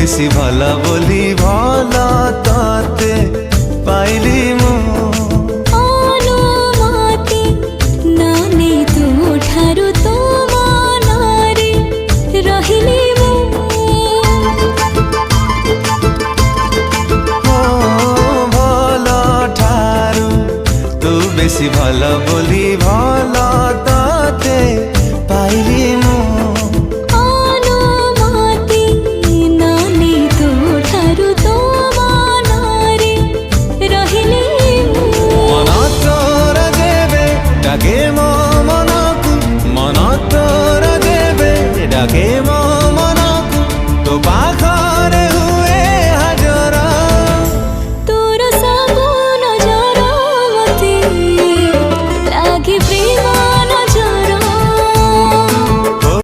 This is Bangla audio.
বেশি ভালা বলি ভালা তাতে পাইলি মু অনুমতি নানে ତୁ ଠାରୁ ତୋ ମନରେ ରହିଲି ମୁଁ ଭଲ ଠାରୁ ତୁ ବେଶି ଭଲ